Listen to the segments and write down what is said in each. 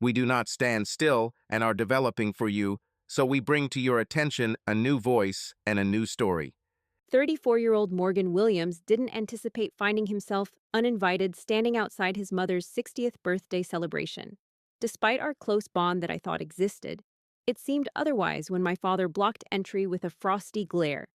We do not stand still and are developing for you, so we bring to your attention a new voice and a new story. 34-year-old Morgan Williams didn't anticipate finding himself uninvited standing outside his mother's 60th birthday celebration. Despite our close bond that I thought existed, it seemed otherwise when my father blocked entry with a frosty glare.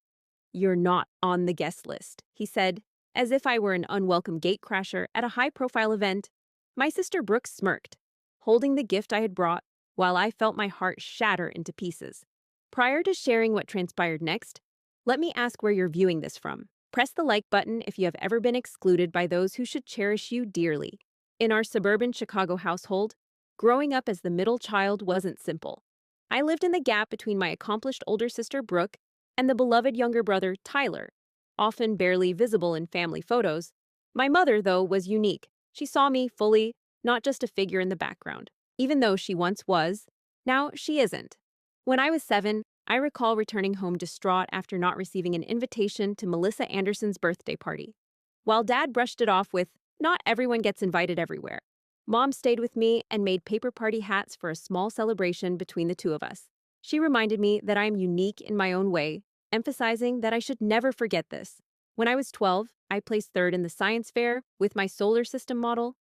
"You're not on the guest list," he said, as if I were an unwelcome gatecrasher at a high-profile event. My sister Brooke smirked, holding the gift I had brought, while I felt my heart shatter into pieces. Prior to sharing what transpired next, let me ask where you're viewing this from. Press the like button if you have ever been excluded by those who should cherish you dearly. In our suburban Chicago household, growing up as the middle child wasn't simple. I lived in the gap between my accomplished older sister Brooke and the beloved younger brother Tyler, often barely visible in family photos. My mother, though, was unique. She saw me fully, not just a figure in the background. Even though she once was, now she isn't. When I was 7, I recall returning home distraught after not receiving an invitation to Melissa Anderson's birthday party. While Dad brushed it off with, "Not everyone gets invited everywhere," Mom stayed with me and made paper party hats for a small celebration between the two of us. She reminded me that I am unique in my own way, emphasizing that I should never forget this. When I was 12, I placed third in the science fair with my solar system model.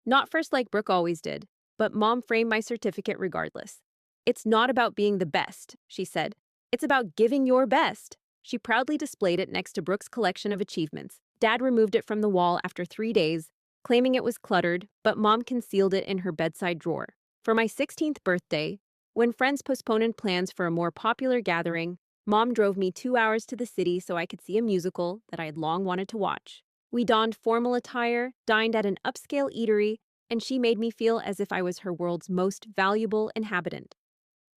Not first like Brooke always did, but Mom framed my certificate regardless. "It's not about being the best," she said. "It's about giving your best." She proudly displayed it next to Brooke's collection of achievements. Dad removed it from the wall after 3 days, claiming it was cluttered, but Mom concealed it in her bedside drawer. For my 16th birthday, when friends postponed plans for a more popular gathering, Mom drove me 2 hours to the city so I could see a musical that I had long wanted to watch. We donned formal attire, dined at an upscale eatery, and she made me feel as if I was her world's most valuable inhabitant.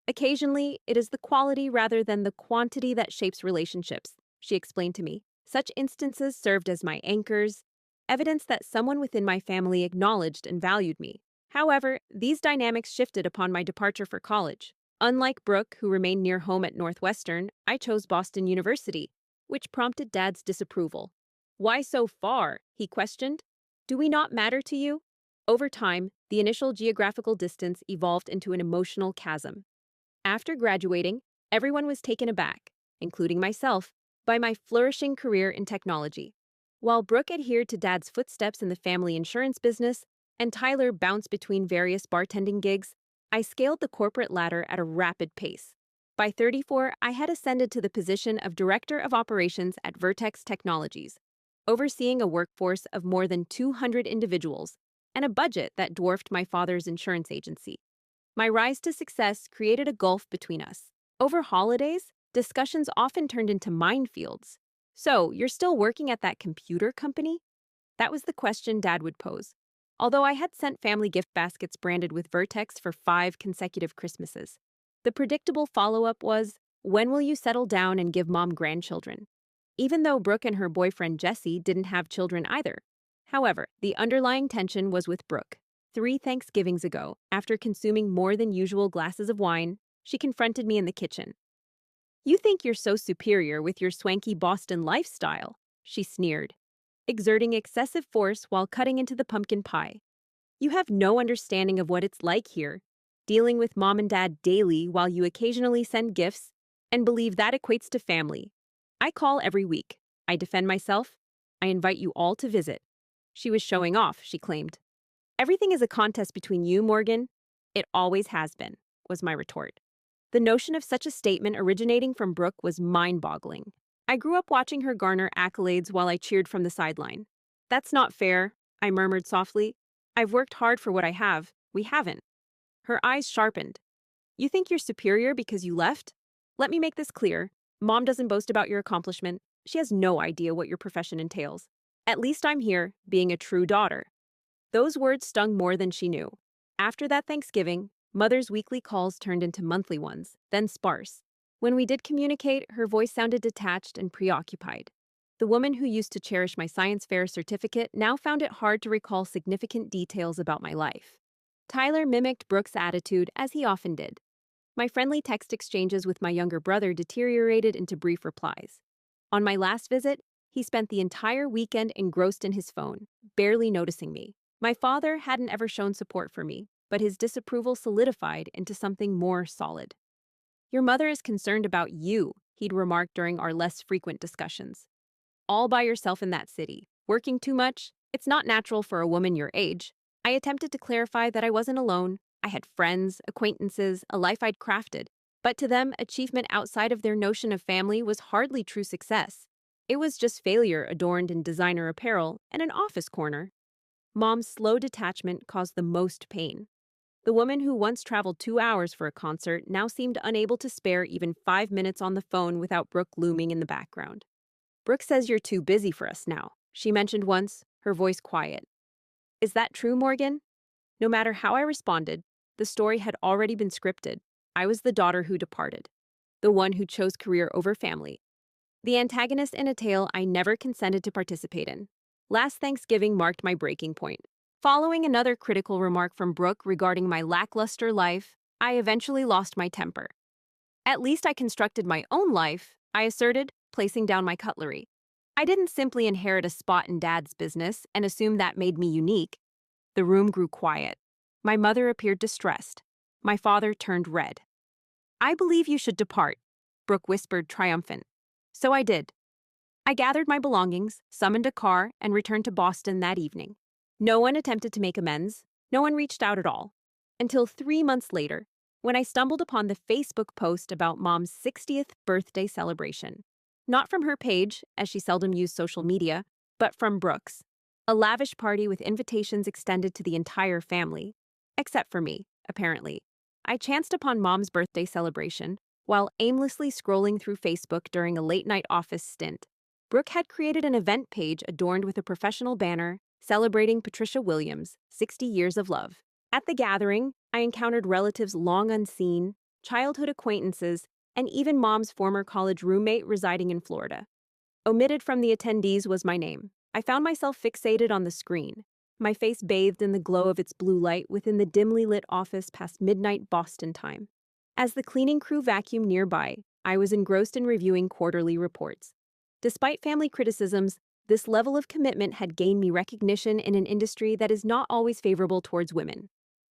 "Occasionally, it is the quality rather than the quantity that shapes relationships," she explained to me. Such instances served as my anchors, evidence that someone within my family acknowledged and valued me. However, these dynamics shifted upon my departure for college. Unlike Brooke, who remained near home at Northwestern, I chose Boston University, which prompted Dad's disapproval. "Why so far?" he questioned. "Do we not matter to you?" Over time, the initial geographical distance evolved into an emotional chasm. After graduating, everyone was taken aback, including myself, by my flourishing career in technology. While Brooke adhered to Dad's footsteps in the family insurance business, and Tyler bounced between various bartending gigs, I scaled the corporate ladder at a rapid pace. By 34, I had ascended to the position of Director of Operations at Vertex Technologies, overseeing a workforce of more than 200 individuals and a budget that dwarfed my father's insurance agency. My rise to success created a gulf between us. Over holidays, discussions often turned into minefields. "So, you're still working at that computer company?" That was the question Dad would pose. Although I had sent family gift baskets branded with Vertex for 5 consecutive Christmases. The predictable follow-up was, "When will you settle down and give Mom grandchildren?" Even though Brooke and her boyfriend Jesse didn't have children either. However, the underlying tension was with Brooke. 3 Thanksgivings ago, after consuming more than usual glasses of wine, she confronted me in the kitchen. "You think you're so superior with your swanky Boston lifestyle," she sneered, exerting excessive force while cutting into the pumpkin pie. "You have no understanding of what it's like here, dealing with Mom and Dad daily while you occasionally send gifts, and believe that equates to family. I call every week. I defend myself. I invite you all to visit." She was showing off, she claimed. "Everything is a contest between you, Morgan. It always has been," was my retort. The notion of such a statement originating from Brooke was mind-boggling. I grew up watching her garner accolades while I cheered from the sideline. "That's not fair," I murmured softly. "I've worked hard for what I have. We haven't." Her eyes sharpened. "You think you're superior because you left? Let me make this clear. Mom doesn't boast about your accomplishment. She has no idea what your profession entails. At least I'm here, being a true daughter." Those words stung more than she knew. After that Thanksgiving, Mother's weekly calls turned into monthly ones, then sparse. When we did communicate, her voice sounded detached and preoccupied. The woman who used to cherish my science fair certificate now found it hard to recall significant details about my life. Tyler mimicked Brooke's attitude, as he often did. My friendly text exchanges with my younger brother deteriorated into brief replies. On my last visit, he spent the entire weekend engrossed in his phone, barely noticing me. My father hadn't ever shown support for me, but his disapproval solidified into something more solid. Your mother is concerned about you, he'd remarked during our less frequent discussions. All by yourself in that city. Working too much? It's not natural for a woman your age. I attempted to clarify that I wasn't alone. I had friends, acquaintances, a life I'd crafted. But to them, achievement outside of their notion of family was hardly true success. It was just failure adorned in designer apparel and an office corner. Mom's slow detachment caused the most pain. The woman who once traveled 2 hours for a concert now seemed unable to spare even 5 minutes on the phone without Brooke looming in the background. Brooke says you're too busy for us now, she mentioned once, her voice quiet. Is that true, Morgan? No matter how I responded, the story had already been scripted. I was the daughter who departed, the one who chose career over family, the antagonist in a tale I never consented to participate in. Last Thanksgiving marked my breaking point. Following another critical remark from Brooke regarding my lackluster life, I eventually lost my temper. At least I constructed my own life, I asserted, placing down my cutlery. I didn't simply inherit a spot in Dad's business and assume that made me unique. The room grew quiet. My mother appeared distressed. My father turned red. I believe you should depart, Brooke whispered, triumphant. So I did. I gathered my belongings, summoned a car, and returned to Boston that evening. No one attempted to make amends. No one reached out at all. Until 3 months later, when I stumbled upon the Facebook post about Mom's 60th birthday celebration. Not from her page, as she seldom used social media, but from Brooke's. A lavish party with invitations extended to the entire family. Except for me, apparently. I chanced upon Mom's birthday celebration while aimlessly scrolling through Facebook during a late-night office stint. Brooke had created an event page adorned with a professional banner celebrating Patricia Williams' 60 years of love. At the gathering, I encountered relatives long unseen, childhood acquaintances, and even Mom's former college roommate residing in Florida. Omitted from the attendees was my name. I found myself fixated on the screen, my face bathed in the glow of its blue light within the dimly lit office past midnight Boston time. As the cleaning crew vacuumed nearby, I was engrossed in reviewing quarterly reports. Despite family criticisms, this level of commitment had gained me recognition in an industry that is not always favorable towards women.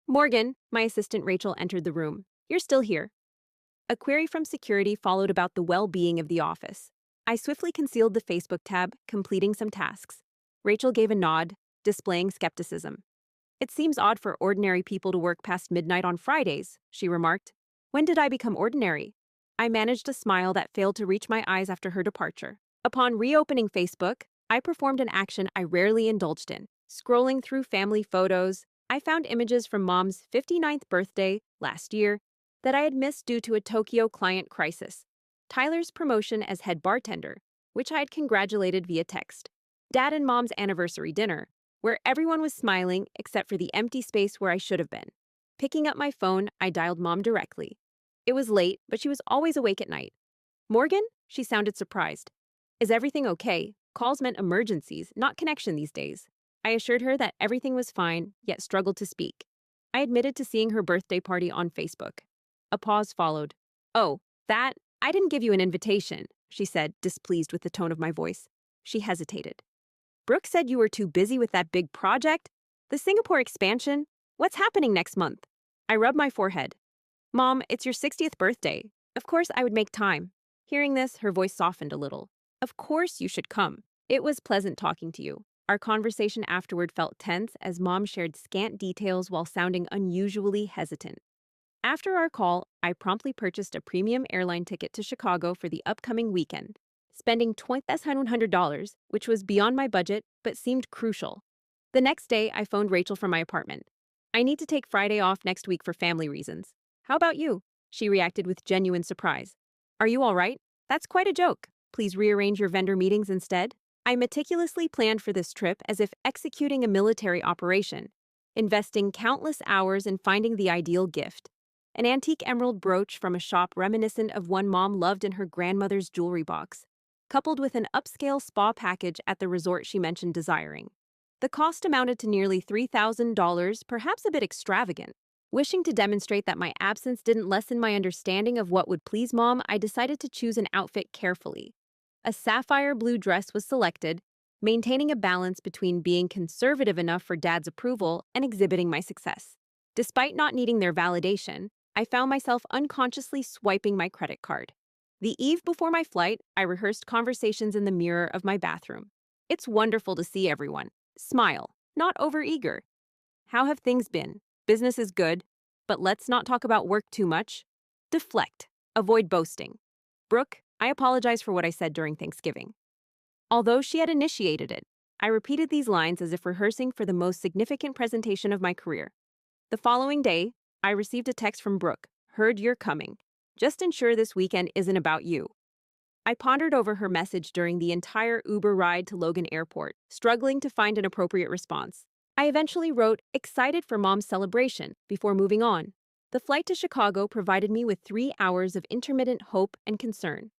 Morgan, my assistant Rachel entered the room. You're still here. A query from security followed about the well-being of the office. I swiftly concealed the Facebook tab, completing some tasks. Rachel gave a nod, displaying skepticism. It seems odd for ordinary people to work past midnight on Fridays, she remarked. When did I become ordinary? I managed a smile that failed to reach my eyes after her departure. Upon reopening Facebook, I performed an action I rarely indulged in. Scrolling through family photos, I found images from Mom's 59th birthday last year that I had missed due to a Tokyo client crisis. Tyler's promotion as head bartender, which I had congratulated via text. Dad and Mom's anniversary dinner, where everyone was smiling except for the empty space where I should have been. Picking up my phone, I dialed Mom directly. It was late, but she was always awake at night. Morgan? She sounded surprised. Is everything okay? Calls meant emergencies, not connection these days. I assured her that everything was fine, yet struggled to speak. I admitted to seeing her birthday party on Facebook. A pause followed. Oh, that? I didn't give you an invitation, she said, displeased with the tone of my voice. She hesitated. Brooke said you were too busy with that big project? The Singapore expansion? What's happening next month? I rubbed my forehead. Mom, it's your 60th birthday. Of course I would make time. Hearing this, her voice softened a little. Of course you should come. It was pleasant talking to you. Our conversation afterward felt tense as Mom shared scant details while sounding unusually hesitant. After our call, I promptly purchased a premium airline ticket to Chicago for the upcoming weekend, spending $2,100, which was beyond my budget but seemed crucial. The next day, I phoned Rachel from my apartment. I need to take Friday off next week for family reasons. How about you? She reacted with genuine surprise. Are you all right? That's quite a joke. Please rearrange your vendor meetings instead. I meticulously planned for this trip as if executing a military operation, investing countless hours in finding the ideal gift. An antique emerald brooch from a shop reminiscent of one Mom loved in her grandmother's jewelry box, coupled with an upscale spa package at the resort she mentioned desiring. The cost amounted to nearly $3,000, perhaps a bit extravagant. Wishing to demonstrate that my absence didn't lessen my understanding of what would please Mom, I decided to choose an outfit carefully. A sapphire blue dress was selected, maintaining a balance between being conservative enough for Dad's approval and exhibiting my success. Despite not needing their validation, I found myself unconsciously swiping my credit card. The eve before my flight, I rehearsed conversations in the mirror of my bathroom. It's wonderful to see everyone. Smile, not overeager. How have things been? Business is good, but let's not talk about work too much. Deflect. Avoid boasting. Brooke, I apologize for what I said during Thanksgiving. Although she had initiated it, I repeated these lines as if rehearsing for the most significant presentation of my career. The following day, I received a text from Brooke. Heard you're coming. Just ensure this weekend isn't about you. I pondered over her message during the entire Uber ride to Logan Airport, struggling to find an appropriate response. I eventually wrote, excited for Mom's celebration, before moving on. The flight to Chicago provided me with 3 hours of intermittent hope and concern.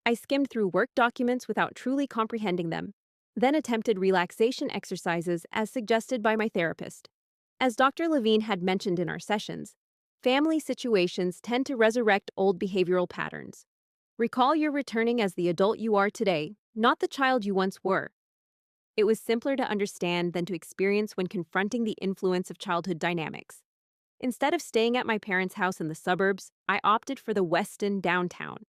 I skimmed through work documents without truly comprehending them, then attempted relaxation exercises as suggested by my therapist. As Dr. Levine had mentioned in our sessions, family situations tend to resurrect old behavioral patterns. Recall you're returning as the adult you are today, not the child you once were. It was simpler to understand than to experience when confronting the influence of childhood dynamics. Instead of staying at my parents' house in the suburbs, I opted for the Westin downtown.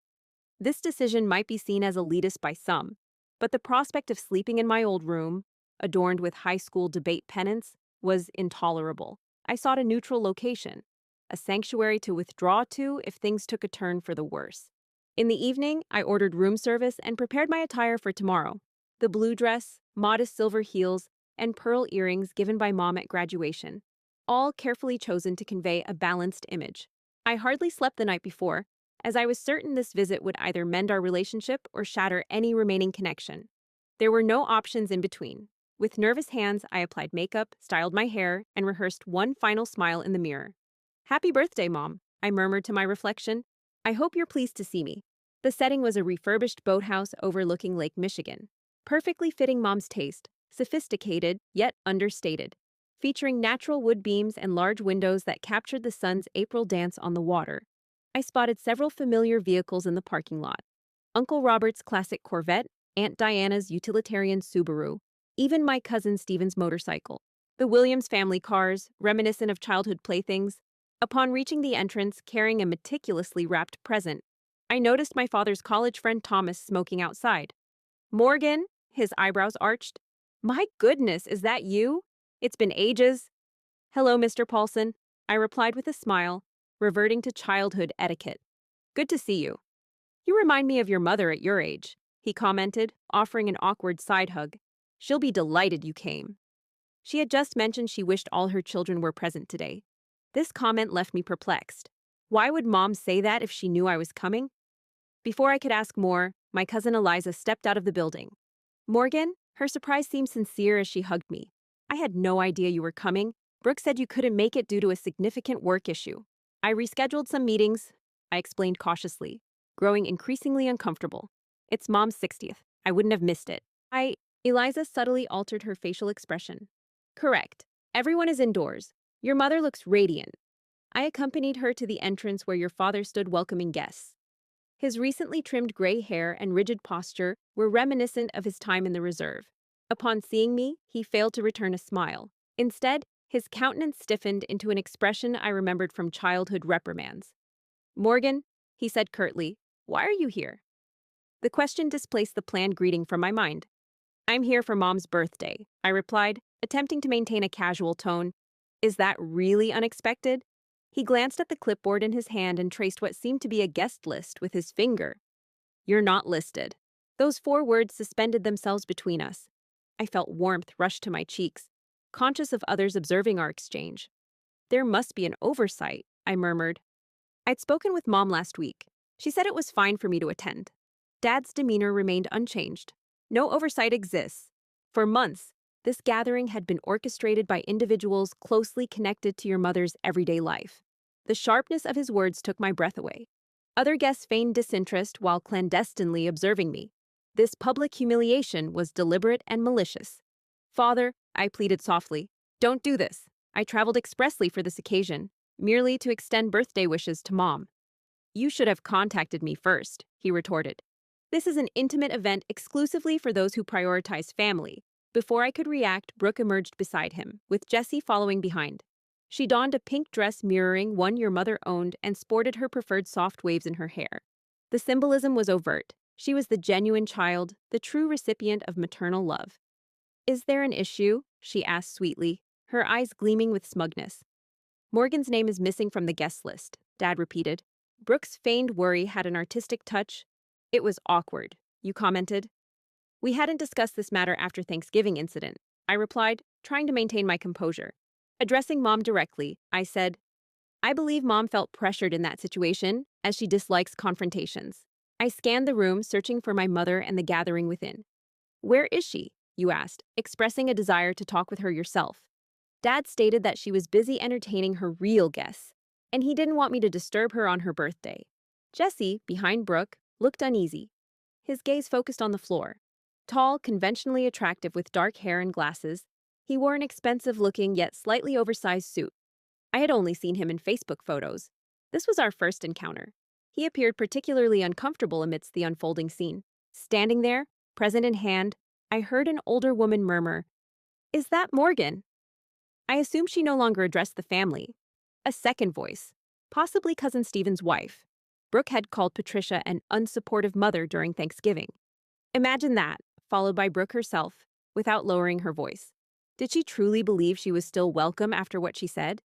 This decision might be seen as elitist by some, but the prospect of sleeping in my old room, adorned with high school debate pennants, was intolerable. I sought a neutral location, a sanctuary to withdraw to if things took a turn for the worse. In the evening, I ordered room service and prepared my attire for tomorrow. The blue dress, modest silver heels, and pearl earrings given by Mom at graduation, all carefully chosen to convey a balanced image. I hardly slept the night before, as I was certain this visit would either mend our relationship or shatter any remaining connection. There were no options in between. With nervous hands, I applied makeup, styled my hair, and rehearsed one final smile in the mirror. "Happy birthday, Mom," I murmured to my reflection. "I hope you're pleased to see me." The setting was a refurbished boathouse overlooking Lake Michigan, perfectly fitting Mom's taste, sophisticated yet understated, featuring natural wood beams and large windows that captured the sun's April dance on the water. I spotted several familiar vehicles in the parking lot. Uncle Robert's classic Corvette, Aunt Diana's utilitarian Subaru, even my cousin Stephen's motorcycle. The Williams family cars, reminiscent of childhood playthings. Upon reaching the entrance, carrying a meticulously wrapped present, I noticed my father's college friend Thomas smoking outside. "Morgan," his eyebrows arched. "My goodness, is that you? It's been ages." "Hello, Mr. Paulson," I replied with a smile, reverting to childhood etiquette. "Good to see you." "You remind me of your mother at your age," he commented, offering an awkward side hug. "She'll be delighted you came." She had just mentioned she wished all her children were present today. This comment left me perplexed. Why would Mom say that if she knew I was coming? Before I could ask more, my cousin Eliza stepped out of the building. "Morgan?" Her surprise seemed sincere as she hugged me. "I had no idea you were coming. Brooke said you couldn't make it due to a significant work issue." "I rescheduled some meetings," I explained cautiously, growing increasingly uncomfortable. "It's Mom's 60th. I wouldn't have missed it." Eliza subtly altered her facial expression. "Correct. Everyone is indoors. Your mother looks radiant." I accompanied her to the entrance where your father stood welcoming guests. His recently trimmed gray hair and rigid posture were reminiscent of his time in the reserve. Upon seeing me, he failed to return a smile. Instead, his countenance stiffened into an expression I remembered from childhood reprimands. "Morgan," he said curtly, "why are you here?" The question displaced the planned greeting from my mind. "I'm here for Mom's birthday," I replied, attempting to maintain a casual tone. "Is that really unexpected?" He glanced at the clipboard in his hand and traced what seemed to be a guest list with his finger. "You're not listed." Those 4 words suspended themselves between us. I felt warmth rush to my cheeks, conscious of others observing our exchange. "There must be an oversight," I murmured. I'd spoken with Mom last week. She said it was fine for me to attend. Dad's demeanor remained unchanged. "No oversight exists. For months, this gathering had been orchestrated by individuals closely connected to your mother's everyday life." The sharpness of his words took my breath away. Other guests feigned disinterest while clandestinely observing me. This public humiliation was deliberate and malicious. "Father," I pleaded softly, "don't do this. I traveled expressly for this occasion, merely to extend birthday wishes to Mom." "You should have contacted me first," he retorted. "This is an intimate event exclusively for those who prioritize family." Before I could react, Brooke emerged beside him, with Jessie following behind. She donned a pink dress mirroring one your mother owned and sported her preferred soft waves in her hair. The symbolism was overt. She was the genuine child, the true recipient of maternal love. Is there an issue? She asked sweetly, her eyes gleaming with smugness. Morgan's name is missing from the guest list, Dad repeated. Brooke's feigned worry had an artistic touch. It was awkward, you commented. We hadn't discussed this matter after Thanksgiving incident, I replied, trying to maintain my composure. Addressing Mom directly, I said, I believe Mom felt pressured in that situation, as she dislikes confrontations. I scanned the room, searching for my mother and the gathering within. Where is she? You asked, expressing a desire to talk with her yourself. Dad stated that she was busy entertaining her real guests, and he didn't want me to disturb her on her birthday. Jesse, behind Brooke, looked uneasy. His gaze focused on the floor. Tall, conventionally attractive with dark hair and glasses, he wore an expensive-looking yet slightly oversized suit. I had only seen him in Facebook photos. This was our first encounter. He appeared particularly uncomfortable amidst the unfolding scene. Standing there, present in hand, I heard an older woman murmur, Is that Morgan? I assumed she no longer addressed the family. A second voice, possibly Cousin Stephen's wife. Brooke had called Patricia an unsupportive mother during Thanksgiving. Imagine that, followed by Brooke herself, without lowering her voice. Did she truly believe she was still welcome after what she said?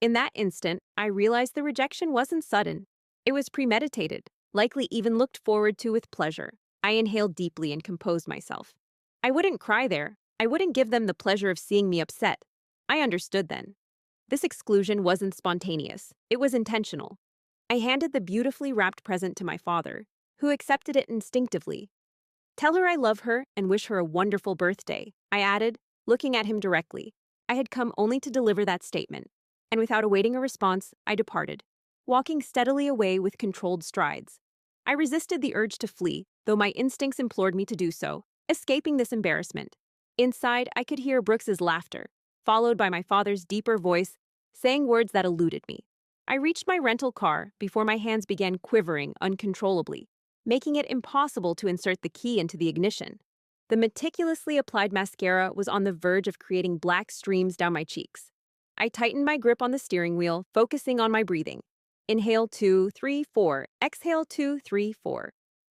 In that instant, I realized the rejection wasn't sudden. It was premeditated, likely even looked forward to with pleasure. I inhaled deeply and composed myself. I wouldn't cry there. I wouldn't give them the pleasure of seeing me upset. I understood then. This exclusion wasn't spontaneous. It was intentional. I handed the beautifully wrapped present to my father, who accepted it instinctively. Tell her I love her and wish her a wonderful birthday, I added, looking at him directly. I had come only to deliver that statement, and without awaiting a response, I departed, walking steadily away with controlled strides. I resisted the urge to flee, though my instincts implored me to do so, escaping this embarrassment. Inside, I could hear Brooks's laughter, followed by my father's deeper voice, saying words that eluded me. I reached my rental car before my hands began quivering uncontrollably, making it impossible to insert the key into the ignition. The meticulously applied mascara was on the verge of creating black streams down my cheeks. I tightened my grip on the steering wheel, focusing on my breathing. Inhale 2, 3, 4. Exhale 2, 3, 4.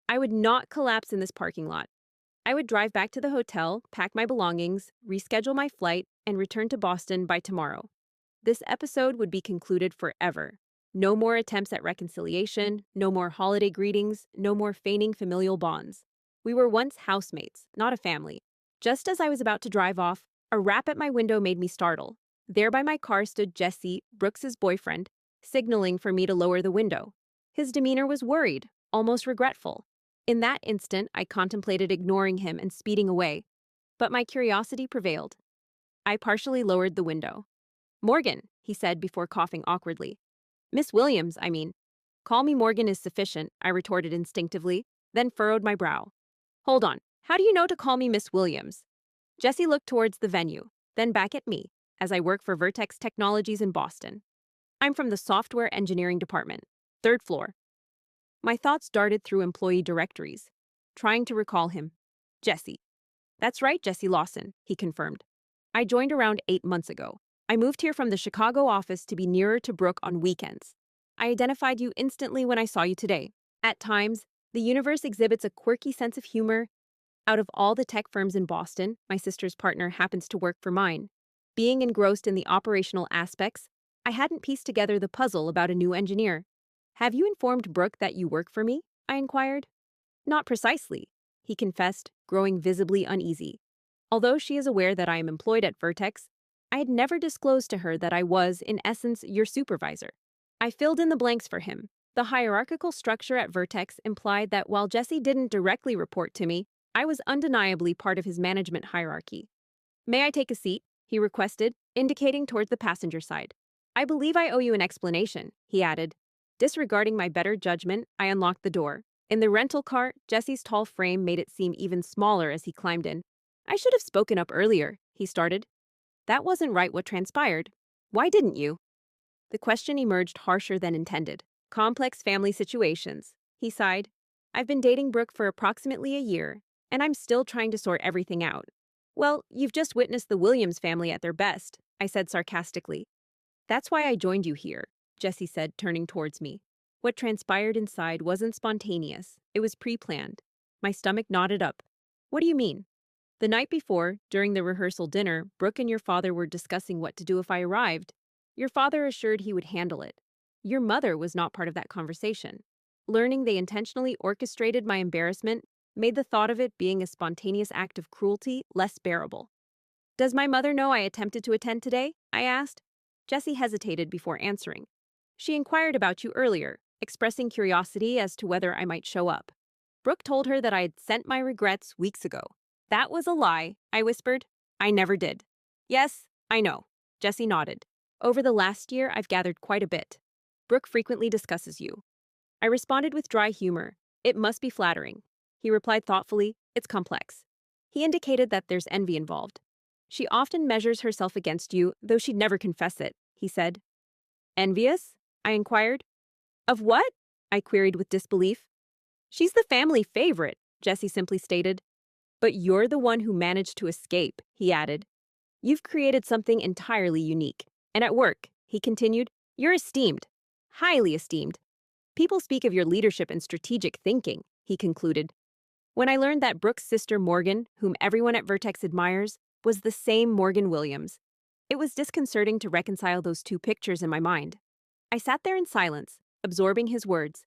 I would not collapse in this parking lot. I would drive back to the hotel, pack my belongings, reschedule my flight, and return to Boston by tomorrow. This episode would be concluded forever. No more attempts at reconciliation, no more holiday greetings, no more feigning familial bonds. We were once housemates, not a family. Just as I was about to drive off, a rap at my window made me startle. There by my car stood Jesse, Brooks's boyfriend, signaling for me to lower the window. His demeanor was worried, almost regretful. In that instant, I contemplated ignoring him and speeding away, but my curiosity prevailed. I partially lowered the window. Morgan, he said before coughing awkwardly. Miss Williams, I mean. Call me Morgan is sufficient, I retorted instinctively, then furrowed my brow. Hold on, how do you know to call me Miss Williams? Jesse looked towards the venue, then back at me, as I work for Vertex Technologies in Boston. I'm from the software engineering department, 3rd floor. My thoughts darted through employee directories, trying to recall him. Jesse. That's right, Jesse Lawson, he confirmed. I joined around 8 months ago. I moved here from the Chicago office to be nearer to Brooke on weekends. I identified you instantly when I saw you today. At times, the universe exhibits a quirky sense of humor. Out of all the tech firms in Boston, my sister's partner happens to work for mine. Being engrossed in the operational aspects, I hadn't pieced together the puzzle about a new engineer. Have you informed Brooke that you work for me? I inquired. Not precisely, he confessed, growing visibly uneasy. Although she is aware that I am employed at Vertex, I had never disclosed to her that I was, in essence, your supervisor. I filled in the blanks for him. The hierarchical structure at Vertex implied that while Jesse didn't directly report to me, I was undeniably part of his management hierarchy. May I take a seat? He requested, indicating toward the passenger side. I believe I owe you an explanation, he added. Disregarding my better judgment, I unlocked the door. In the rental car, Jesse's tall frame made it seem even smaller as he climbed in. I should have spoken up earlier, he started. That wasn't right what transpired. Why didn't you? The question emerged harsher than intended. Complex family situations, he sighed. I've been dating Brooke for approximately a year, and I'm still trying to sort everything out. Well, you've just witnessed the Williams family at their best, I said sarcastically. That's why I joined you here, Jesse said, turning towards me. What transpired inside wasn't spontaneous, it was pre planned. My stomach knotted up. What do you mean? The night before, during the rehearsal dinner, Brooke and your father were discussing what to do if I arrived. Your father assured he would handle it. Your mother was not part of that conversation. Learning they intentionally orchestrated my embarrassment made the thought of it being a spontaneous act of cruelty less bearable. Does my mother know I attempted to attend today? I asked. Jessie hesitated before answering. She inquired about you earlier, expressing curiosity as to whether I might show up. Brooke told her that I had sent my regrets weeks ago. That was a lie, I whispered. I never did. Yes, I know. Jessie nodded. Over the last year, I've gathered quite a bit. Brooke frequently discusses you. I responded with dry humor. It must be flattering. He replied thoughtfully, it's complex. He indicated that there's envy involved. She often measures herself against you, though she'd never confess it, he said. Envious? I inquired. Of what? I queried with disbelief. She's the family favorite, Jessie simply stated. But you're the one who managed to escape, he added. You've created something entirely unique. And at work, he continued, you're esteemed. Highly esteemed. People speak of your leadership and strategic thinking, he concluded. When I learned that Brooke's sister Morgan, whom everyone at Vertex admires, was the same Morgan Williams, it was disconcerting to reconcile those two pictures in my mind. I sat there in silence, absorbing his words.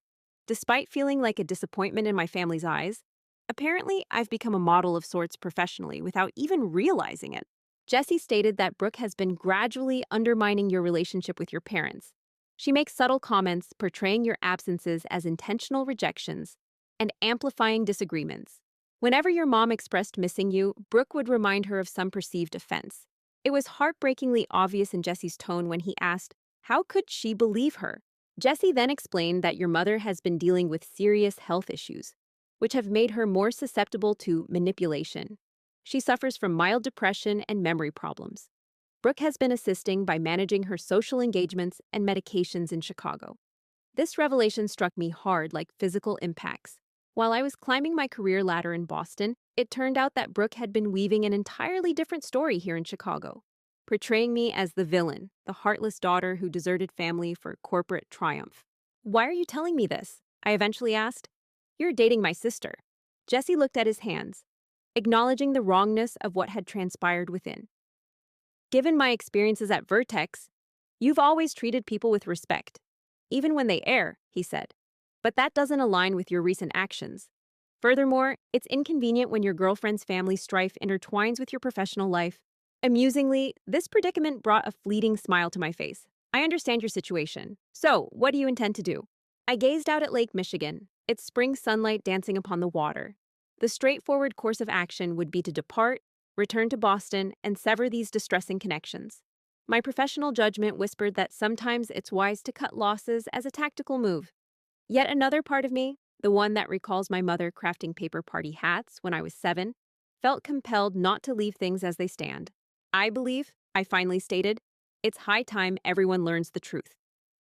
Despite feeling like a disappointment in my family's eyes, apparently I've become a model of sorts professionally without even realizing it. Jessie stated that Brooke has been gradually undermining your relationship with your parents. She makes subtle comments portraying your absences as intentional rejections and amplifying disagreements. Whenever your mom expressed missing you, Brooke would remind her of some perceived offense. It was heartbreakingly obvious in Jessie's tone when he asked, how could she believe her? Jessie then explained that your mother has been dealing with serious health issues, which have made her more susceptible to manipulation. She suffers from mild depression and memory problems. Brooke has been assisting by managing her social engagements and medications in Chicago. This revelation struck me hard like physical impacts. While I was climbing my career ladder in Boston, it turned out that Brooke had been weaving an entirely different story here in Chicago, portraying me as the villain, the heartless daughter who deserted family for corporate triumph. Why are you telling me this? I eventually asked. You're dating my sister. Jesse looked at his hands, acknowledging the wrongness of what had transpired within. Given my experiences at Vertex, you've always treated people with respect, even when they err, he said. But that doesn't align with your recent actions. Furthermore, it's inconvenient when your girlfriend's family strife intertwines with your professional life. Amusingly, this predicament brought a fleeting smile to my face. I understand your situation. So, what do you intend to do? I gazed out at Lake Michigan, its spring sunlight dancing upon the water. The straightforward course of action would be to depart, return to Boston, and sever these distressing connections. My professional judgment whispered that sometimes it's wise to cut losses as a tactical move. Yet another part of me, the one that recalls my mother crafting paper party hats when I was 7, felt compelled not to leave things as they stand. I believe, I finally stated, it's high time everyone learns the truth.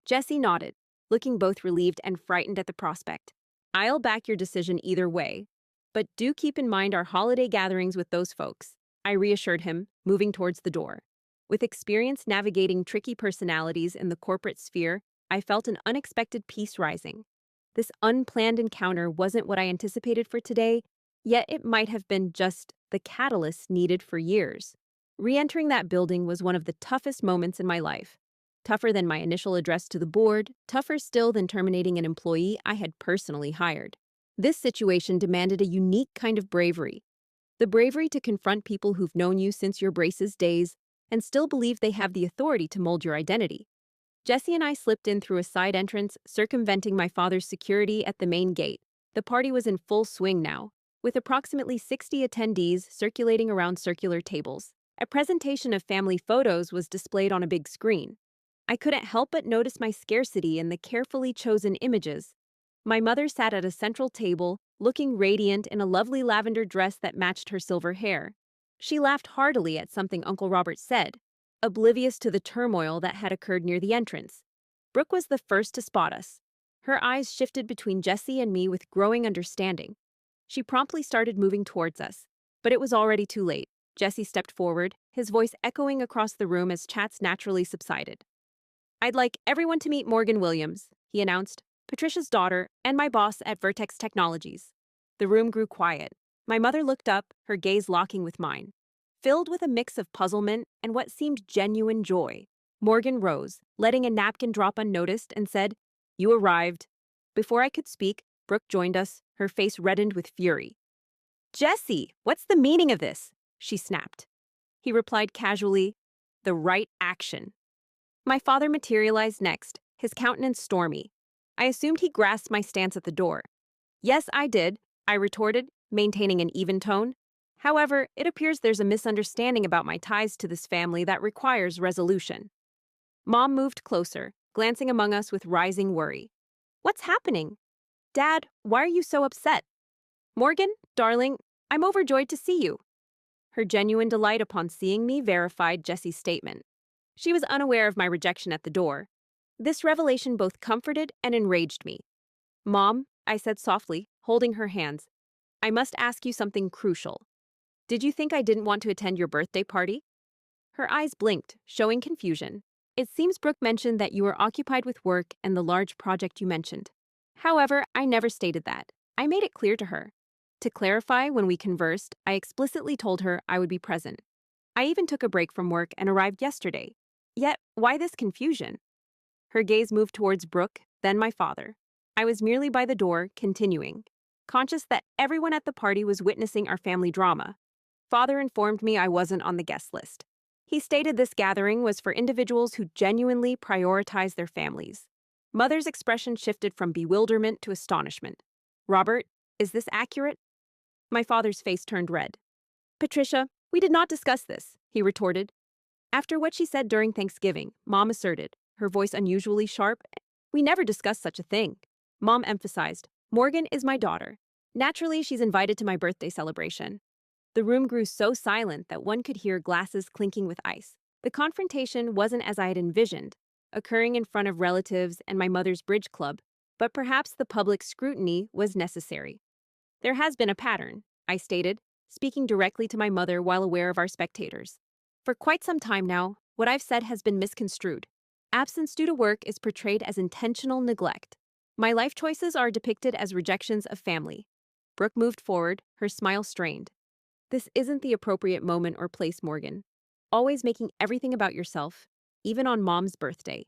Jesse nodded, looking both relieved and frightened at the prospect. I'll back your decision either way, but do keep in mind our holiday gatherings with those folks, I reassured him, moving towards the door. With experience navigating tricky personalities in the corporate sphere, I felt an unexpected peace rising. This unplanned encounter wasn't what I anticipated for today, yet it might have been just the catalyst needed for years. Re-entering that building was one of the toughest moments in my life. Tougher than my initial address to the board, tougher still than terminating an employee I had personally hired. This situation demanded a unique kind of bravery. The bravery to confront people who've known you since your braces days and still believe they have the authority to mold your identity. Jesse and I slipped in through a side entrance, circumventing my father's security at the main gate. The party was in full swing now, with approximately 60 attendees circulating around circular tables. A presentation of family photos was displayed on a big screen. I couldn't help but notice my scarcity in the carefully chosen images. My mother sat at a central table, looking radiant in a lovely lavender dress that matched her silver hair. She laughed heartily at something Uncle Robert said, oblivious to the turmoil that had occurred near the entrance. Brooke was the first to spot us. Her eyes shifted between Jesse and me with growing understanding. She promptly started moving towards us, but it was already too late. Jesse stepped forward, his voice echoing across the room as chats naturally subsided. I'd like everyone to meet Morgan Williams, he announced, Patricia's daughter and my boss at Vertex Technologies. The room grew quiet. My mother looked up, her gaze locking with mine, filled with a mix of puzzlement and what seemed genuine joy. Morgan rose, letting a napkin drop unnoticed, and said, "You arrived." Before I could speak, Brooke joined us, her face reddened with fury. "Jesse, what's the meaning of this?" she snapped. He replied casually, "The right action." My father materialized next, his countenance stormy. I assumed he grasped my stance at the door. "Yes, I did," I retorted, maintaining an even tone. "However, it appears there's a misunderstanding about my ties to this family that requires resolution." Mom moved closer, glancing among us with rising worry. "What's happening? Dad, why are you so upset?" "Morgan, darling, I'm overjoyed to see you." Her genuine delight upon seeing me verified Jessie's statement. She was unaware of my rejection at the door. This revelation both comforted and enraged me. "Mom," I said softly, holding her hands, "I must ask you something crucial. Did you think I didn't want to attend your birthday party?" Her eyes blinked, showing confusion. "It seems Brooke mentioned that you were occupied with work and the large project you mentioned. However, I never stated that. I made it clear to her. To clarify, when we conversed, I explicitly told her I would be present. I even took a break from work and arrived yesterday. Yet, why this confusion?" Her gaze moved towards Brooke, then my father. I was merely by the door, continuing, conscious that everyone at the party was witnessing our family drama. Father informed me I wasn't on the guest list. He stated this gathering was for individuals who genuinely prioritize their families. Mother's expression shifted from bewilderment to astonishment. "Robert, is this accurate?" My father's face turned red. "Patricia, we did not discuss this," he retorted. After what she said during Thanksgiving, Mom asserted, her voice unusually sharp, "We never discussed such a thing." Mom emphasized, "Morgan is my daughter. Naturally, she's invited to my birthday celebration." The room grew so silent that one could hear glasses clinking with ice. The confrontation wasn't as I had envisioned, occurring in front of relatives and my mother's bridge club, but perhaps the public scrutiny was necessary. "There has been a pattern," I stated, speaking directly to my mother while aware of our spectators. "For quite some time now, what I've said has been misconstrued. Absence due to work is portrayed as intentional neglect. My life choices are depicted as rejections of family." Brooke moved forward, her smile strained. "This isn't the appropriate moment or place, Morgan. Always making everything about yourself, even on Mom's birthday."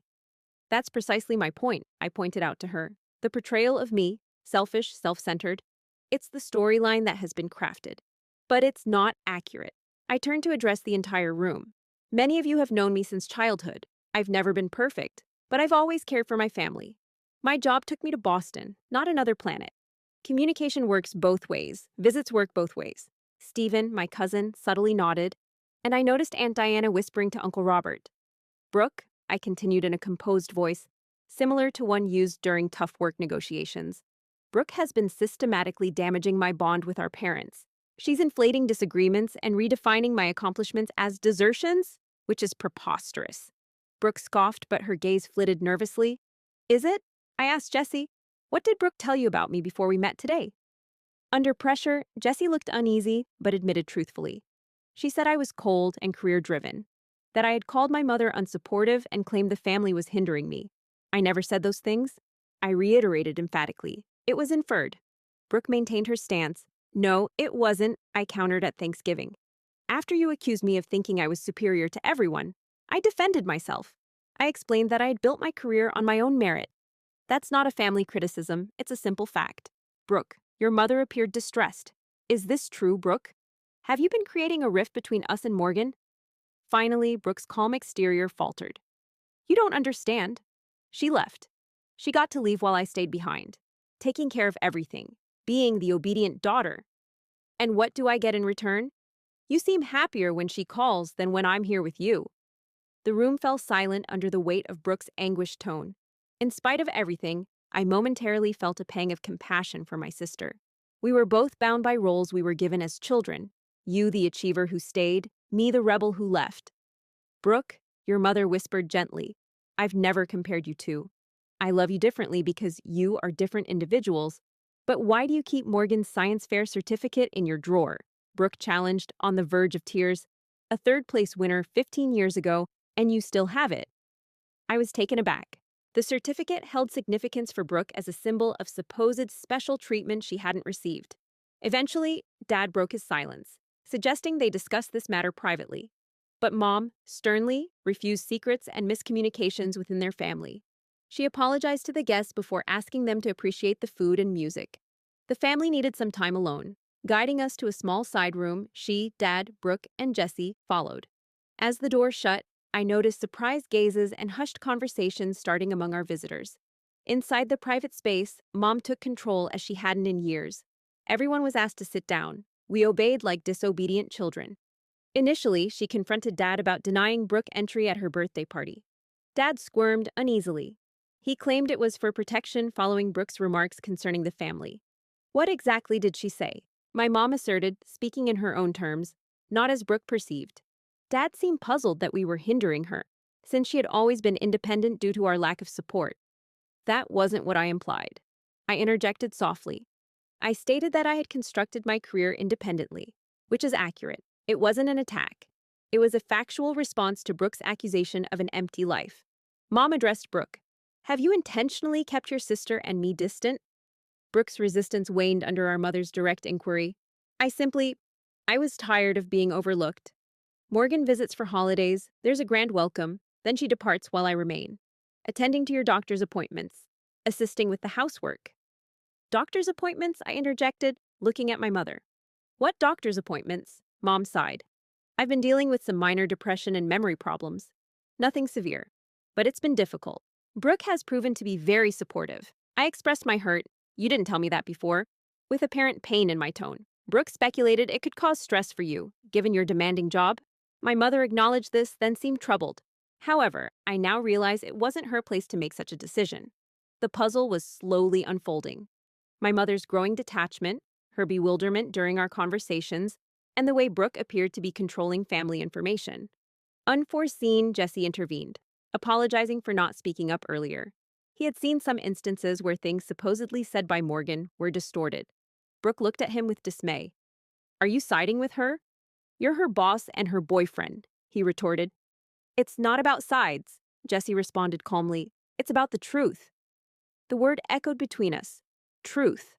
"That's precisely my point," I pointed out to her. "The portrayal of me, selfish, self-centered, it's the storyline that has been crafted. But it's not accurate." I turned to address the entire room. "Many of you have known me since childhood. I've never been perfect, but I've always cared for my family. My job took me to Boston, not another planet. Communication works both ways. Visits work both ways." Stephen, my cousin, subtly nodded, and I noticed Aunt Diana whispering to Uncle Robert. "Brooke," I continued in a composed voice, similar to one used during tough work negotiations, "Brooke has been systematically damaging my bond with our parents. She's inflating disagreements and redefining my accomplishments as desertions, which is preposterous." Brooke scoffed, but her gaze flitted nervously. "Is it?" I asked Jessie. "What did Brooke tell you about me before we met today?" Under pressure, Jessie looked uneasy, but admitted truthfully. She said I was cold and career-driven, that I had called my mother unsupportive and claimed the family was hindering me. I never said those things. I reiterated emphatically. It was inferred. Brooke maintained her stance. "No, it wasn't," I countered at Thanksgiving. "After you accused me of thinking I was superior to everyone, I defended myself. I explained that I had built my career on my own merit. That's not a family criticism, it's a simple fact." "Brooke, your mother appeared distressed. Is this true, Brooke? Have you been creating a rift between us and Morgan?" Finally, Brooke's calm exterior faltered. "You don't understand." She left. She got to leave while I stayed behind, taking care of everything, being the obedient daughter. And what do I get in return? "You seem happier when she calls than when I'm here with you." The room fell silent under the weight of Brooke's anguished tone. In spite of everything, I momentarily felt a pang of compassion for my sister. We were both bound by roles we were given as children. You the achiever who stayed, me the rebel who left. "Brooke," your mother whispered gently, "I've never compared you two. I love you differently because you are different individuals. But why do you keep Morgan's science fair certificate in your drawer?" Brooke challenged, on the verge of tears. "A third-place winner 15 years ago, and you still have it." I was taken aback. The certificate held significance for Brooke as a symbol of supposed special treatment she hadn't received. Eventually, Dad broke his silence, suggesting they discuss this matter privately. But Mom, sternly, refused secrets and miscommunications within their family. She apologized to the guests before asking them to appreciate the food and music. The family needed some time alone. Guiding us to a small side room, she, Dad, Brooke, and Jesse followed. As the door shut, I noticed surprised gazes and hushed conversations starting among our visitors. Inside the private space, Mom took control as she hadn't in years. Everyone was asked to sit down. We obeyed like disobedient children. Initially, she confronted Dad about denying Brooke entry at her birthday party. Dad squirmed uneasily. He claimed it was for protection following Brooke's remarks concerning the family. What exactly did she say? My mom asserted, speaking in her own terms, not as Brooke perceived. Dad seemed puzzled that we were hindering her, since she had always been independent due to our lack of support. That wasn't what I implied. I interjected softly. I stated that I had constructed my career independently, which is accurate. It wasn't an attack. It was a factual response to Brooke's accusation of an empty life. Mom addressed Brooke. Have you intentionally kept your sister and me distant? Brooke's resistance waned under our mother's direct inquiry. I was tired of being overlooked. Morgan visits for holidays, there's a grand welcome, then she departs while I remain. Attending to your doctor's appointments. Assisting with the housework. Doctor's appointments? I interjected, looking at my mother. What doctor's appointments? Mom sighed. I've been dealing with some minor depression and memory problems. Nothing severe. But it's been difficult. Brooke has proven to be very supportive. I expressed my hurt. You didn't tell me that before. With apparent pain in my tone. Brooke speculated it could cause stress for you, given your demanding job. My mother acknowledged this, then seemed troubled. However, I now realize it wasn't her place to make such a decision. The puzzle was slowly unfolding. My mother's growing detachment, her bewilderment during our conversations, and the way Brooke appeared to be controlling family information. Unforeseen, Jesse intervened, apologizing for not speaking up earlier. He had seen some instances where things supposedly said by Morgan were distorted. Brooke looked at him with dismay. Are you siding with her? You're her boss and her boyfriend, he retorted. It's not about sides, Jesse responded calmly. It's about the truth. The word echoed between us. Truth.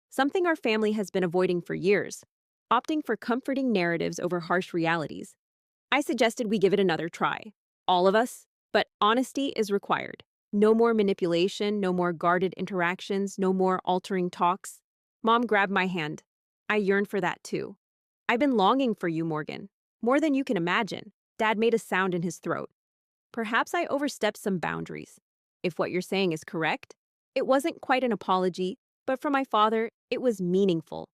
Something our family has been avoiding for years, opting for comforting narratives over harsh realities. I suggested we give it another try. All of us, but honesty is required. No more manipulation, no more guarded interactions, no more altering talks. Mom grabbed my hand. I yearned for that too. I've been longing for you, Morgan. More than you can imagine. Dad made a sound in his throat. Perhaps I overstepped some boundaries. If what you're saying is correct, it wasn't quite an apology, but for my father, it was meaningful.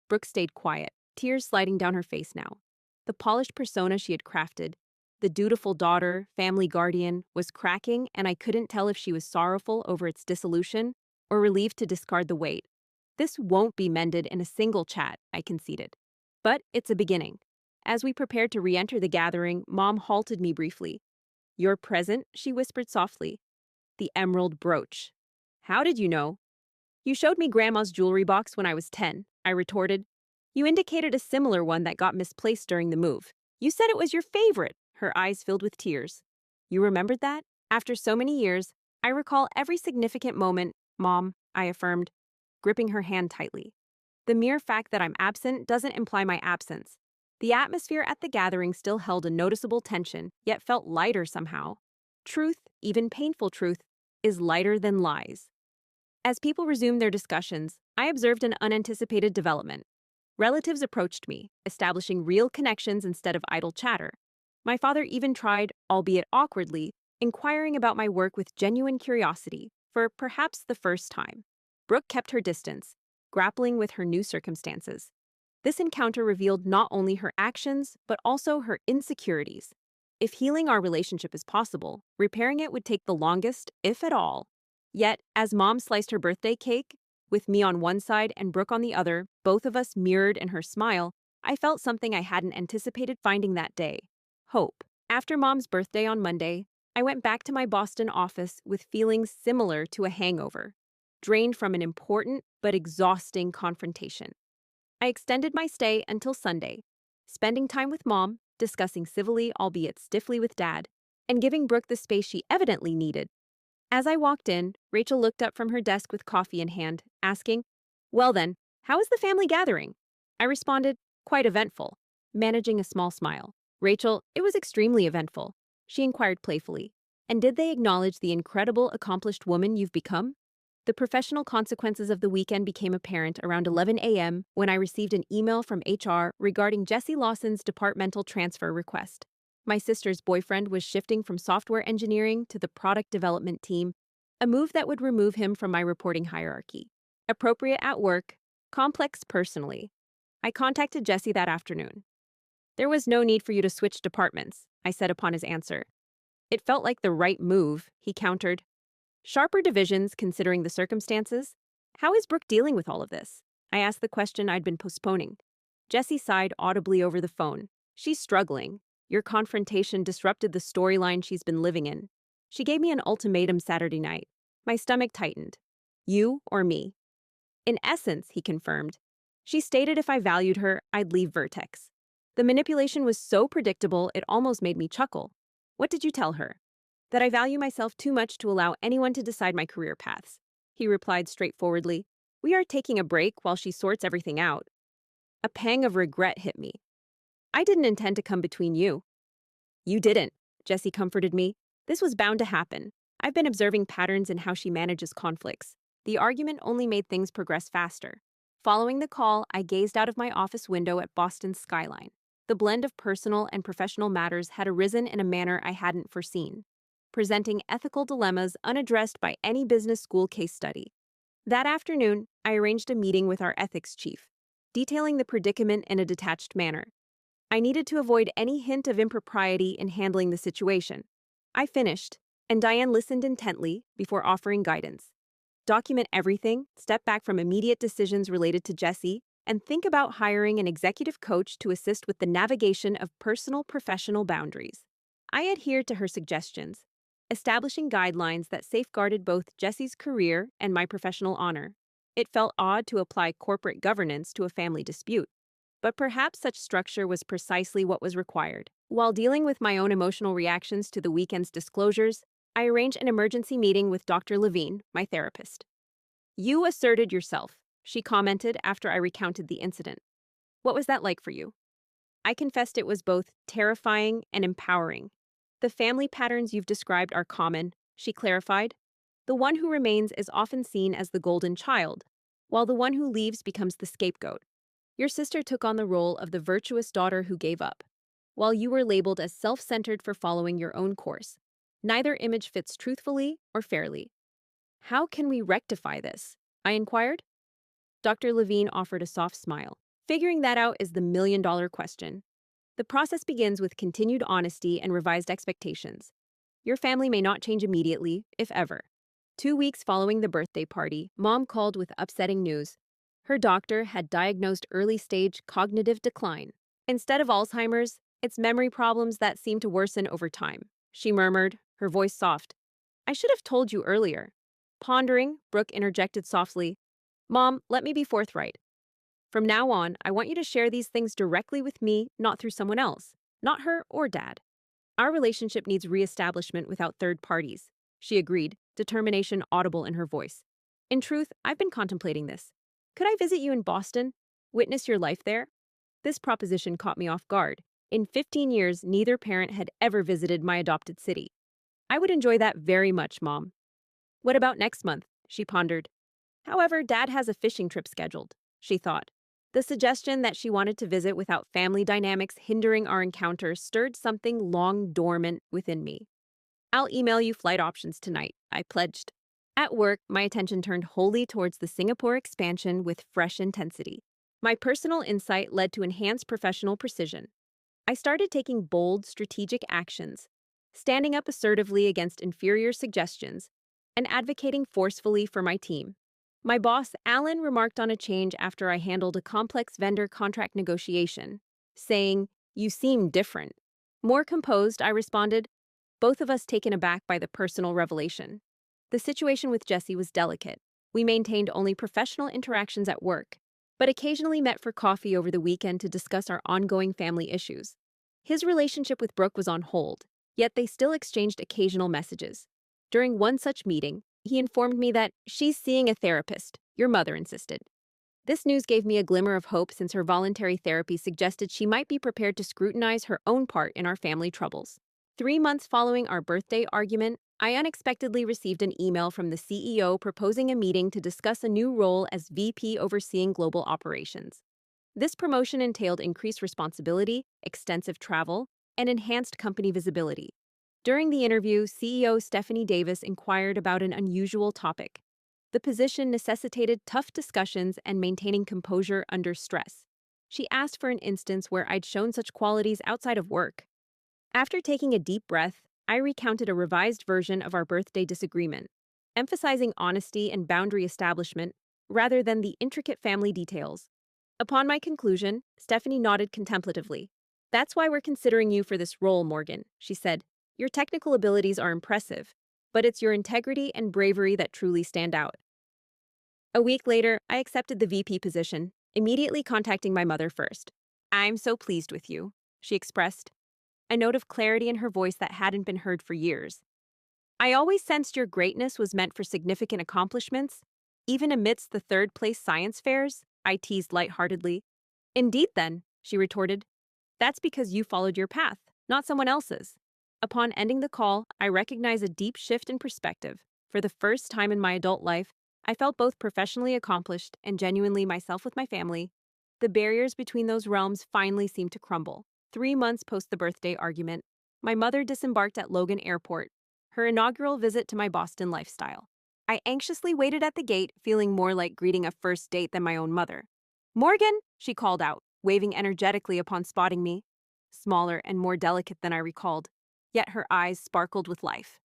Brooke stayed quiet, tears sliding down her face now. The polished persona she had crafted, the dutiful daughter, family guardian, was cracking, and I couldn't tell if she was sorrowful over its dissolution or relieved to discard the weight. This won't be mended in a single chat, I conceded. But it's a beginning. As we prepared to re-enter the gathering, Mom halted me briefly. Your present, she whispered softly. The emerald brooch. How did you know? You showed me Grandma's jewelry box when I was 10, I retorted. You indicated a similar one that got misplaced during the move. You said it was your favorite, her eyes filled with tears. You remembered that? After so many years, I recall every significant moment, Mom, I affirmed, gripping her hand tightly. The mere fact that I'm absent doesn't imply my absence. The atmosphere at the gathering still held a noticeable tension, yet felt lighter somehow. Truth, even painful truth, is lighter than lies. As people resumed their discussions, I observed an unanticipated development. Relatives approached me, establishing real connections instead of idle chatter. My father even tried, albeit awkwardly, inquiring about my work with genuine curiosity, for perhaps the first time. Brooke kept her distance, grappling with her new circumstances. This encounter revealed not only her actions, but also her insecurities. If healing our relationship is possible, repairing it would take the longest, if at all. Yet, as Mom sliced her birthday cake, with me on one side and Brooke on the other, both of us mirrored in her smile, I felt something I hadn't anticipated finding that day. Hope. After Mom's birthday on Monday, I went back to my Boston office with feelings similar to a hangover, drained from an important but exhausting confrontation. I extended my stay until Sunday, spending time with Mom, discussing civilly, albeit stiffly, with Dad, and giving Brooke the space she evidently needed. As I walked in, Rachel looked up from her desk with coffee in hand, asking, "Well then, how is the family gathering?" I responded, "Quite eventful," managing a small smile. "Rachel, it was extremely eventful," she inquired playfully. "And did they acknowledge the incredible, accomplished woman you've become?" The professional consequences of the weekend became apparent around 11 a.m. when I received an email from HR regarding Jesse Lawson's departmental transfer request. My sister's boyfriend was shifting from software engineering to the product development team, a move that would remove him from my reporting hierarchy. Appropriate at work, complex personally. I contacted Jesse that afternoon. "There was no need for you to switch departments," I said upon his answer. "It felt like the right move," he countered. "Sharper divisions considering the circumstances? How is Brooke dealing with all of this?" I asked the question I'd been postponing. Jessie sighed audibly over the phone. "She's struggling. Your confrontation disrupted the storyline she's been living in. She gave me an ultimatum Saturday night." My stomach tightened. "You or me?" "In essence," he confirmed. "She stated if I valued her, I'd leave Vertex." The manipulation was so predictable it almost made me chuckle. "What did you tell her?" "That I value myself too much to allow anyone to decide my career paths," he replied straightforwardly. "We are taking a break while she sorts everything out." A pang of regret hit me. "I didn't intend to come between you." "You didn't," Jessie comforted me. "This was bound to happen. I've been observing patterns in how she manages conflicts. The argument only made things progress faster." Following the call, I gazed out of my office window at Boston's skyline. The blend of personal and professional matters had arisen in a manner I hadn't foreseen, presenting ethical dilemmas unaddressed by any business school case study. That afternoon, I arranged a meeting with our ethics chief, detailing the predicament in a detached manner. I needed to avoid any hint of impropriety in handling the situation. I finished, and Diane listened intently before offering guidance. "Document everything, step back from immediate decisions related to Jesse, and think about hiring an executive coach to assist with the navigation of personal professional boundaries." I adhered to her suggestions, establishing guidelines that safeguarded both Jesse's career and my professional honor. It felt odd to apply corporate governance to a family dispute, but perhaps such structure was precisely what was required. While dealing with my own emotional reactions to the weekend's disclosures, I arranged an emergency meeting with Dr. Levine, my therapist. "You asserted yourself," she commented after I recounted the incident. "What was that like for you?" I confessed it was both terrifying and empowering. "The family patterns you've described are common," she clarified. "The one who remains is often seen as the golden child, while the one who leaves becomes the scapegoat. Your sister took on the role of the virtuous daughter who gave up, while you were labeled as self-centered for following your own course. Neither image fits truthfully or fairly." "How can we rectify this?" I inquired. Dr. Levine offered a soft smile. "Figuring that out is the million-dollar question. The process begins with continued honesty and revised expectations. Your family may not change immediately, if ever." 2 weeks following the birthday party, Mom called with upsetting news. Her doctor had diagnosed early-stage cognitive decline. Instead of Alzheimer's, it's memory problems that seem to worsen over time, she murmured, her voice soft. "I should have told you earlier." Pondering, Brooke interjected softly, "Mom, let me be forthright. From now on, I want you to share these things directly with me, not through someone else, not her or Dad. Our relationship needs reestablishment without third parties." She agreed, determination audible in her voice. "In truth, I've been contemplating this. Could I visit you in Boston? Witness your life there?" This proposition caught me off guard. In 15 years, neither parent had ever visited my adopted city. "I would enjoy that very much, Mom." "What about next month?" she pondered. "However, Dad has a fishing trip scheduled," she thought. The suggestion that she wanted to visit without family dynamics hindering our encounter stirred something long dormant within me. "I'll email you flight options tonight," I pledged. At work, my attention turned wholly towards the Singapore expansion with fresh intensity. My personal insight led to enhanced professional precision. I started taking bold, strategic actions, standing up assertively against inferior suggestions, and advocating forcefully for my team. My boss, Alan, remarked on a change after I handled a complex vendor contract negotiation, saying, "You seem different." More composed, I responded, both of us taken aback by the personal revelation. The situation with Jesse was delicate. We maintained only professional interactions at work, but occasionally met for coffee over the weekend to discuss our ongoing family issues. His relationship with Brooke was on hold, Yet they still exchanged occasional messages. During one such meeting, he informed me that she's seeing a therapist, your mother insisted. This news gave me a glimmer of hope since her voluntary therapy suggested she might be prepared to scrutinize her own part in our family troubles. 3 months following our birthday argument, I unexpectedly received an email from the CEO proposing a meeting to discuss a new role as VP overseeing global operations. This promotion entailed increased responsibility, extensive travel, and enhanced company visibility. During the interview, CEO Stephanie Davis inquired about an unusual topic. The position necessitated tough discussions and maintaining composure under stress. She asked for an instance where I'd shown such qualities outside of work. After taking a deep breath, I recounted a revised version of our birthday disagreement, emphasizing honesty and boundary establishment rather than the intricate family details. Upon my conclusion, Stephanie nodded contemplatively. "That's why we're considering you for this role, Morgan," she said. "Your technical abilities are impressive, but it's your integrity and bravery that truly stand out." A week later, I accepted the VP position, immediately contacting my mother first. "I'm so pleased with you," she expressed, a note of clarity in her voice that hadn't been heard for years. "I always sensed your greatness was meant for significant accomplishments, even amidst the third-place science fairs," I teased lightheartedly. "Indeed, then," she retorted. "That's because you followed your path, not someone else's." Upon ending the call, I recognized a deep shift in perspective. For the first time in my adult life, I felt both professionally accomplished and genuinely myself with my family. The barriers between those realms finally seemed to crumble. 3 months post the birthday argument, my mother disembarked at Logan Airport, her inaugural visit to my Boston lifestyle. I anxiously waited at the gate, feeling more like greeting a first date than my own mother. "Morgan," she called out, waving energetically upon spotting me. Smaller and more delicate than I recalled, yet her eyes sparkled with life.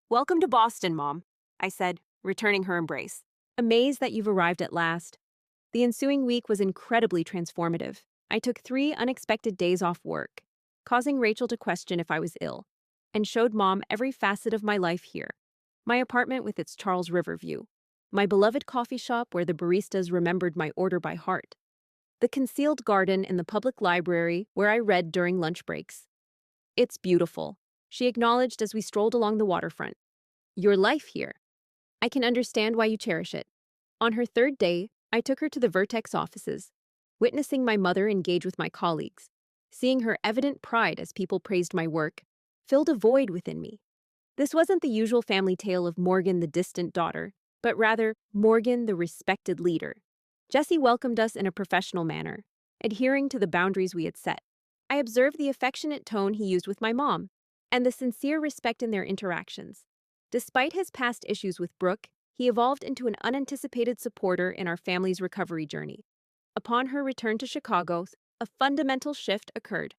"Welcome to Boston, Mom," I said, returning her embrace. "Amazed that you've arrived at last." The ensuing week was incredibly transformative. I took 3 unexpected days off work, causing Rachel to question if I was ill, and showed Mom every facet of my life here. My apartment with its Charles River view, my beloved coffee shop where the baristas remembered my order by heart, the concealed garden in the public library where I read during lunch breaks. "It's beautiful," she acknowledged as we strolled along the waterfront. "Your life here. I can understand why you cherish it." On her third day, I took her to the Vertex offices, witnessing my mother engage with my colleagues. Seeing her evident pride as people praised my work filled a void within me. This wasn't the usual family tale of Morgan the distant daughter, but rather Morgan the respected leader. Jesse welcomed us in a professional manner, adhering to the boundaries we had set. I observed the affectionate tone he used with my mom, and the sincere respect in their interactions. Despite his past issues with Brooke, he evolved into an unanticipated supporter in our family's recovery journey. Upon her return to Chicago, a fundamental shift occurred.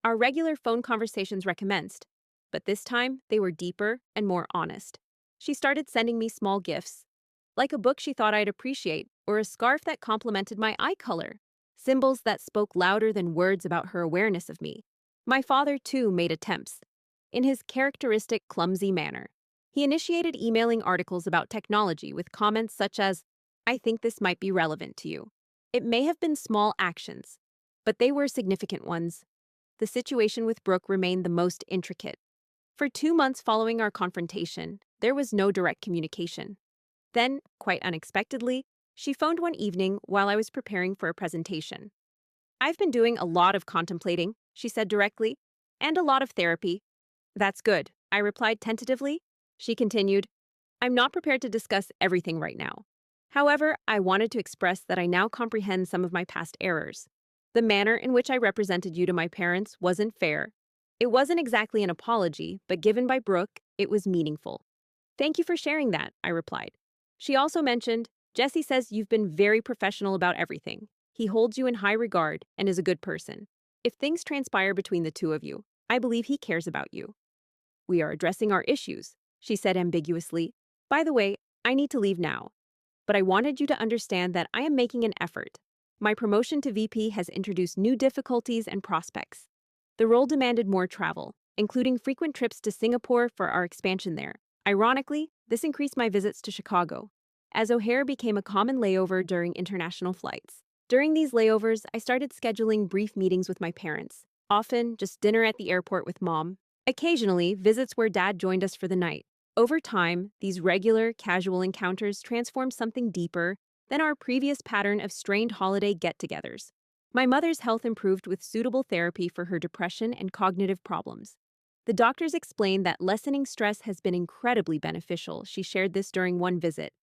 Our regular phone conversations recommenced, but this time they were deeper and more honest. She started sending me small gifts, like a book she thought I'd appreciate or a scarf that complemented my eye color, symbols that spoke louder than words about her awareness of me. My father, too, made attempts. In his characteristic clumsy manner, he initiated emailing articles about technology with comments such as, "I think this might be relevant to you." It may have been small actions, but they were significant ones. The situation with Brooke remained the most intricate. For 2 months following our confrontation, there was no direct communication. Then, quite unexpectedly, she phoned one evening while I was preparing for a presentation. "I've been doing a lot of contemplating," she said directly, "and a lot of therapy." "That's good," I replied tentatively. She continued, "I'm not prepared to discuss everything right now. However, I wanted to express that I now comprehend some of my past errors. The manner in which I represented you to my parents wasn't fair. It wasn't exactly an apology, but given by Brooke, it was meaningful." "Thank you for sharing that," I replied. She also mentioned, "Jesse says you've been very professional about everything. He holds you in high regard and is a good person. If things transpire between the two of you, I believe he cares about you." "We are addressing our issues," she said ambiguously. "By the way, I need to leave now, but I wanted you to understand that I am making an effort. My promotion to VP has introduced new difficulties and prospects. The role demanded more travel, including frequent trips to Singapore for our expansion there. Ironically, this increased my visits to Chicago, as O'Hare became a common layover during international flights. During these layovers, I started scheduling brief meetings with my parents, often just dinner at the airport with Mom. Occasionally, visits where Dad joined us for the night. Over time, these regular, casual encounters transformed something deeper than our previous pattern of strained holiday get togethers. My mother's health improved with suitable therapy for her depression and cognitive problems. The doctors explained that lessening stress has been incredibly beneficial. She shared this during one visit.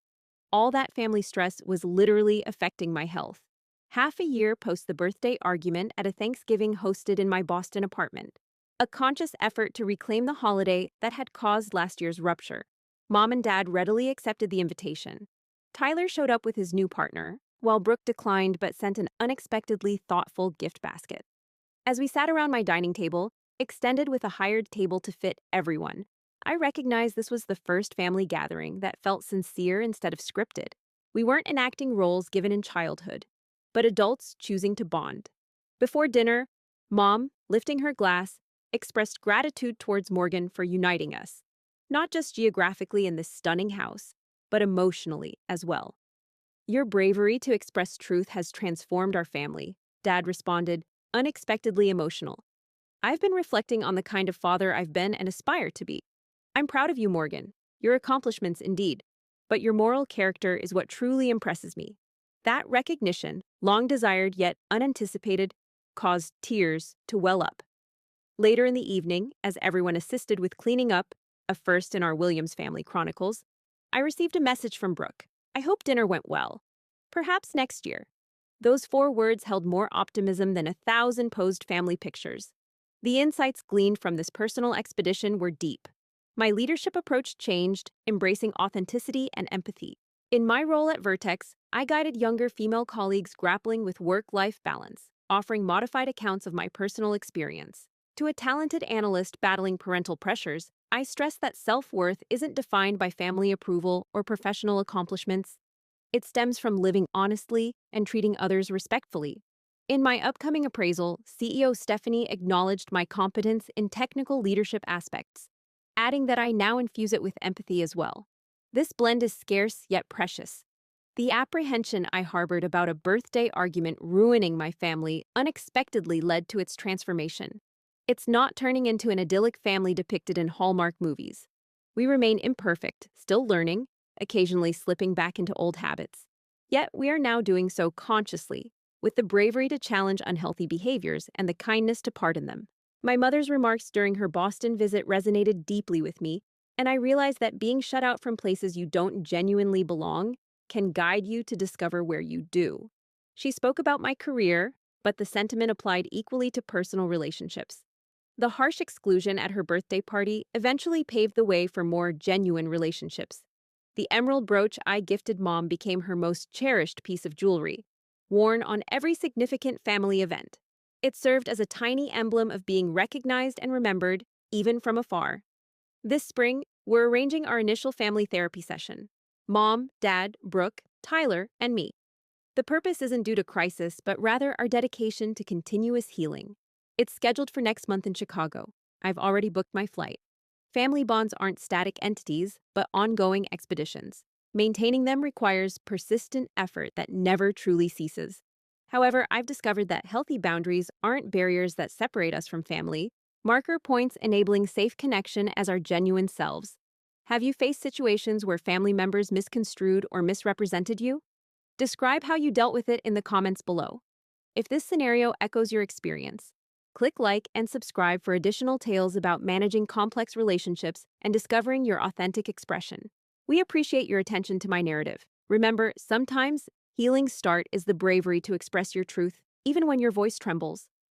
All that family stress was literally affecting my health. Half a year post the birthday argument at a Thanksgiving hosted in my Boston apartment. A conscious effort to reclaim the holiday that had caused last year's rupture. Mom and Dad readily accepted the invitation. Tyler showed up with his new partner, while Brooke declined but sent an unexpectedly thoughtful gift basket. As we sat around my dining table, extended with a hired table to fit everyone, I recognized this was the first family gathering that felt sincere instead of scripted. We weren't enacting roles given in childhood, but adults choosing to bond. Before dinner, Mom, lifting her glass, expressed gratitude towards Morgan for uniting us, not just geographically in this stunning house, but emotionally as well. Your bravery to express truth has transformed our family, Dad responded, unexpectedly emotional. I've been reflecting on the kind of father I've been and aspire to be. I'm proud of you, Morgan. Your accomplishments indeed. But your moral character is what truly impresses me. That recognition, long desired yet unanticipated, caused tears to well up. Later in the evening, as everyone assisted with cleaning up, a first in our Williams family chronicles, I received a message from Brooke. I hope dinner went well. Perhaps next year. Those 4 words held more optimism than 1,000 posed family pictures. The insights gleaned from this personal expedition were deep. My leadership approach changed, embracing authenticity and empathy. In my role at Vertex, I guided younger female colleagues grappling with work-life balance, offering modified accounts of my personal experience. To a talented analyst battling parental pressures, I stress that self-worth isn't defined by family approval or professional accomplishments. It stems from living honestly and treating others respectfully. In my upcoming appraisal, CEO Stephanie acknowledged my competence in technical leadership aspects, adding that I now infuse it with empathy as well. This blend is scarce yet precious. The apprehension I harbored about a birthday argument ruining my family unexpectedly led to its transformation. It's not turning into an idyllic family depicted in Hallmark movies. We remain imperfect, still learning, occasionally slipping back into old habits. Yet we are now doing so consciously, with the bravery to challenge unhealthy behaviors and the kindness to pardon them. My mother's remarks during her Boston visit resonated deeply with me, and I realized that being shut out from places you don't genuinely belong can guide you to discover where you do. She spoke about my career, but the sentiment applied equally to personal relationships. The harsh exclusion at her birthday party eventually paved the way for more genuine relationships. The emerald brooch I gifted Mom became her most cherished piece of jewelry, worn on every significant family event. It served as a tiny emblem of being recognized and remembered, even from afar. This spring, we're arranging our initial family therapy session. Mom, Dad, Brooke, Tyler, and me. The purpose isn't due to crisis, but rather our dedication to continuous healing. It's scheduled for next month in Chicago. I've already booked my flight. Family bonds aren't static entities, but ongoing expeditions. Maintaining them requires persistent effort that never truly ceases. However, I've discovered that healthy boundaries aren't barriers that separate us from family, marker points enabling safe connection as our genuine selves. Have you faced situations where family members misconstrued or misrepresented you? Describe how you dealt with it in the comments below. If this scenario echoes your experience, click like and subscribe for additional tales about managing complex relationships and discovering your authentic expression. We appreciate your attention to my narrative. Remember, sometimes healing's start is the bravery to express your truth, even when your voice trembles.